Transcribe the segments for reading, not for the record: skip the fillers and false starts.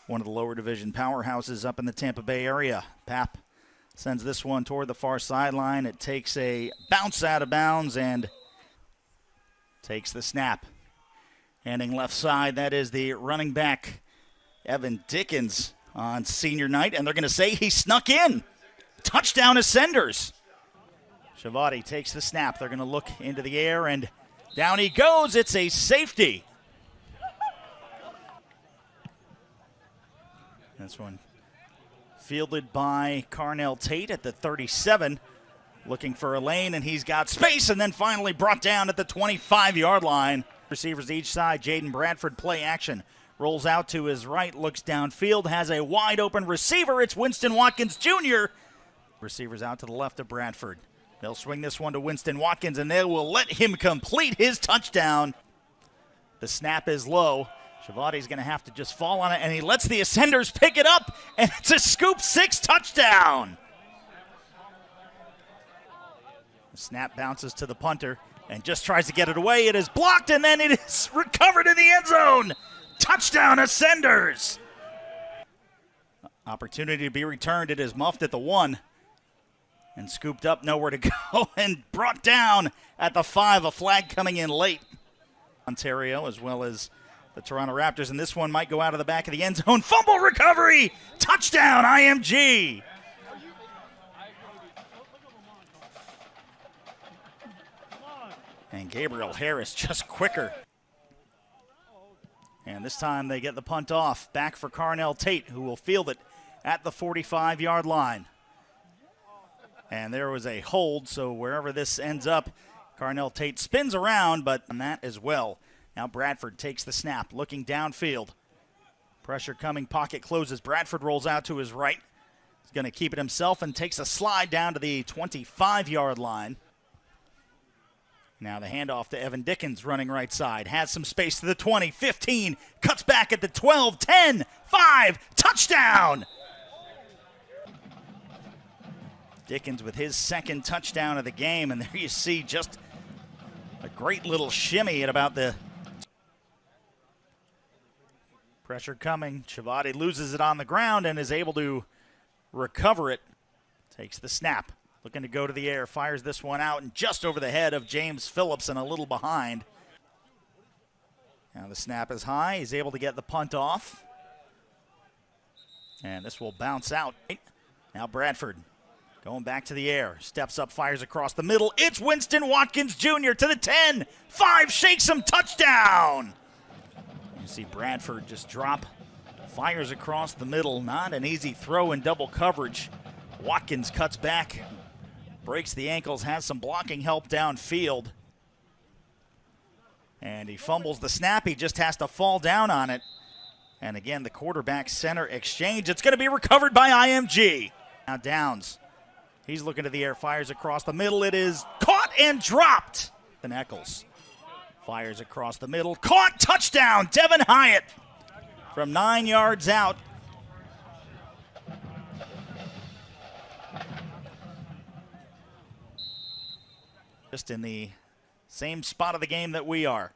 one of the lower division powerhouses up in the Tampa Bay area. Pap sends this one toward the far sideline. It takes a bounce out of bounds and takes the snap. Handing left side, that is the running back, Evan Dickens, on senior night, and they're going to say he snuck in. Touchdown Ascenders. Shavati takes the snap. They're going to look into the air, and down he goes. It's a safety. This one fielded by Carnell Tate at the 37, looking for a lane, and he's got space, and then finally brought down at the 25-yard line. Receivers each side. Jaden Bradford play action. Rolls out to his right, looks downfield, has a wide open receiver. It's Winston Watkins Jr. Receivers out to the left of Bradford. They'll swing this one to Winston Watkins, and they will let him complete his touchdown. The snap is low. Shavati's going to have to just fall on it, and he lets the Ascenders pick it up, and it's a scoop 6 touchdown. The snap bounces to the punter and just tries to get it away. It is blocked, and then it is recovered in the end zone. Touchdown, Ascenders. Opportunity to be returned. It is muffed at the 1 and scooped up, nowhere to go, and brought down at the 5. A flag coming in late. Ontario, as well as the Toronto Raptors, and this one might go out of the back of the end zone. Fumble recovery. Touchdown, IMG. And Gabriel Harris just quicker. And this time they get the punt off. Back for Carnell Tate, who will field it at the 45-yard line. And there was a hold, so wherever this ends up, Carnell Tate spins around, but on that as well. Now Bradford takes the snap, looking downfield. Pressure coming, pocket closes. Bradford rolls out to his right. He's going to keep it himself and takes a slide down to the 25-yard line. Now the handoff to Evan Dickens, running right side. Has some space to the 20, 15, cuts back at the 12, 10, 5, touchdown! Dickens with his second touchdown of the game, and there you see just a great little shimmy at about the pressure coming. Shavati loses it on the ground and is able to recover it. Takes the snap. Looking to go to the air. Fires this one out and just over the head of James Phillips and a little behind. Now the snap is high. He's able to get the punt off. And this will bounce out. Now Bradford going back to the air. Steps up, fires across the middle. It's Winston Watkins Jr. to the 10. 5, shakes him, touchdown! You see Bradford just drop. Fires across the middle. Not an easy throw in double coverage. Watkins cuts back. Breaks the ankles, has some blocking help downfield. And he fumbles the snap. He just has to fall down on it. And again, the quarterback center exchange. It's going to be recovered by IMG. Now Downs. He's looking to the air, fires across the middle. It is caught and dropped. And Eccles fires across the middle. Caught, touchdown, Devin Hyatt from 9 yards out. Just in the same spot of the game that we are.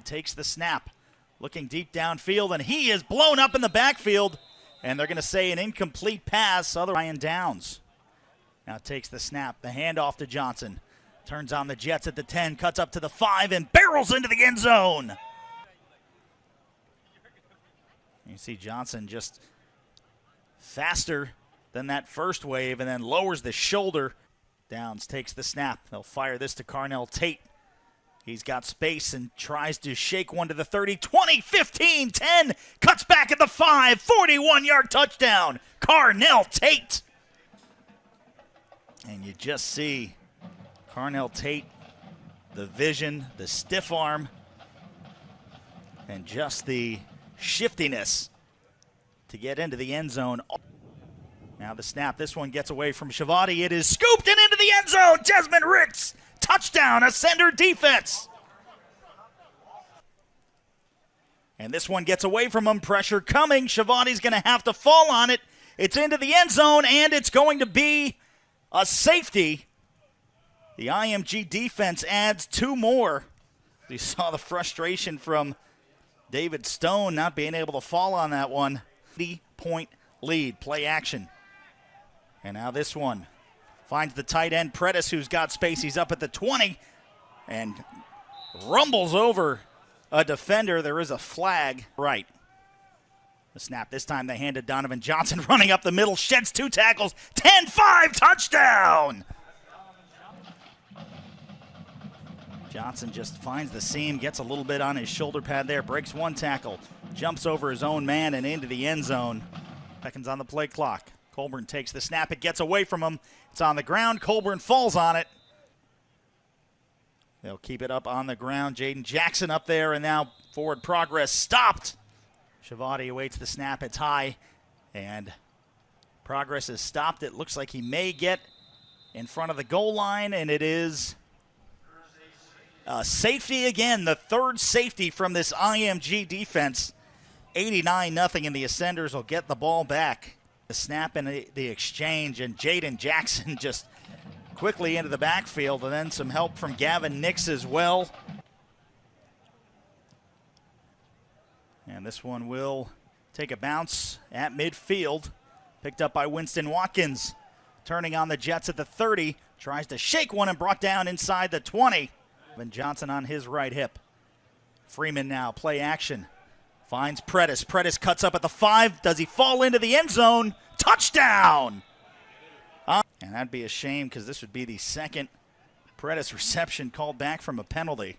Takes the snap, looking deep downfield, and he is blown up in the backfield. And they're going to say an incomplete pass. Ryan Downs now takes the snap, the handoff to Johnson. Turns on the Jets at the 10, cuts up to the 5, and barrels into the end zone. You see Johnson just faster than that first wave, and then lowers the shoulder. Downs takes the snap. They'll fire this to Carnell Tate. He's got space and tries to shake one to the 30, 20, 15, 10. Cuts back at the 5, 41-yard touchdown. Carnell Tate. And you just see Carnell Tate, the vision, the stiff arm, and just the shiftiness to get into the end zone. Now the snap, this one gets away from Shavati. It is scooped and into the end zone. Desmond Ricks, touchdown, Ascender defense. And this one gets away from him, pressure coming. Shavati's going to have to fall on it. It's into the end zone, and it's going to be a safety. The IMG defense adds 2 more. You saw the frustration from David Stone not being able to fall on that one. 30-point lead, play action. And now this one finds the tight end, Predis, who's got space. He's up at the 20 and rumbles over a defender. There is a flag. Right. The snap this time they handed Donovan Johnson running up the middle, sheds 2 tackles, 10-5, touchdown! Johnson just finds the seam, gets a little bit on his shoulder pad there, breaks 1 tackle, jumps over his own man and into the end zone. Seconds on the play clock. Colburn takes the snap, it gets away from him. It's on the ground, Colburn falls on it. They'll keep it up on the ground. Jaden Jackson up there, and now forward progress stopped. Shavati awaits the snap, it's high, and progress is stopped. It looks like he may get in front of the goal line, and it is safety again, the 3rd safety from this IMG defense. 89-0, and the Ascenders will get the ball back. The snap and the exchange, and Jaden Jackson just quickly into the backfield, and then some help from Gavin Nix as well. And this one will take a bounce at midfield. Picked up by Winston Watkins. Turning on the Jets at the 30. Tries to shake one and brought down inside the 20. Then Johnson on his right hip. Freeman now, play action. Finds Predis. Predis cuts up at the 5. Does he fall into the end zone? Touchdown! And that'd be a shame because this would be the 2nd Predis reception called back from a penalty.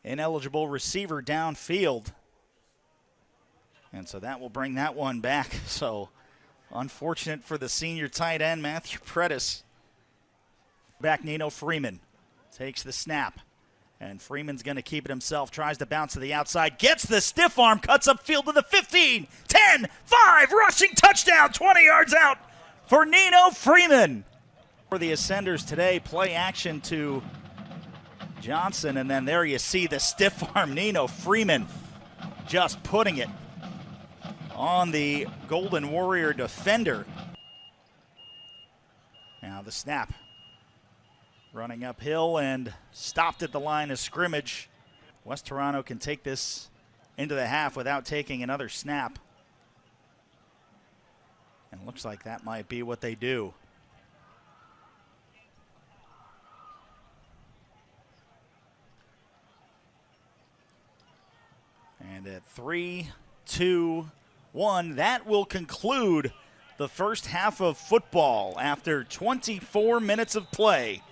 Ineligible receiver downfield. And so that will bring that one back. So unfortunate for the senior tight end, Matthew Predis. Back Nino Freeman takes the snap. And Freeman's going to keep it himself. Tries to bounce to the outside. Gets the stiff arm. Cuts upfield to the 15. 10, 5. Rushing touchdown. 20 yards out for Nino Freeman. For the Ascenders today, play action to Johnson. And then there you see the stiff arm. Nino Freeman just putting it on the Golden Warrior defender. Now the snap. Running uphill and stopped at the line of scrimmage. West Toronto can take this into the half without taking another snap. And it looks like that might be what they do. And at 3, 2, 1, that will conclude the first half of football after 24 minutes of play.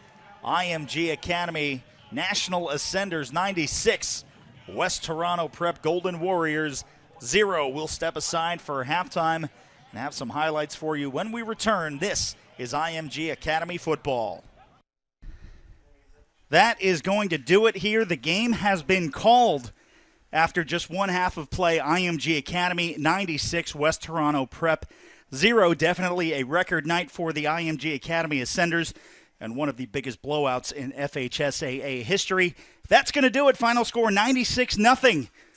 IMG Academy National Ascenders 96, West Toronto Prep Golden Warriors 0. We'll step aside for halftime and have some highlights for you when we return. This is IMG Academy football. That is going to do it here. The game has been called after just one half of play. IMG Academy 96, West Toronto Prep 0. Definitely a record night for the IMG Academy Ascenders, and one of the biggest blowouts in FHSAA history. That's going to do it. Final score 96-0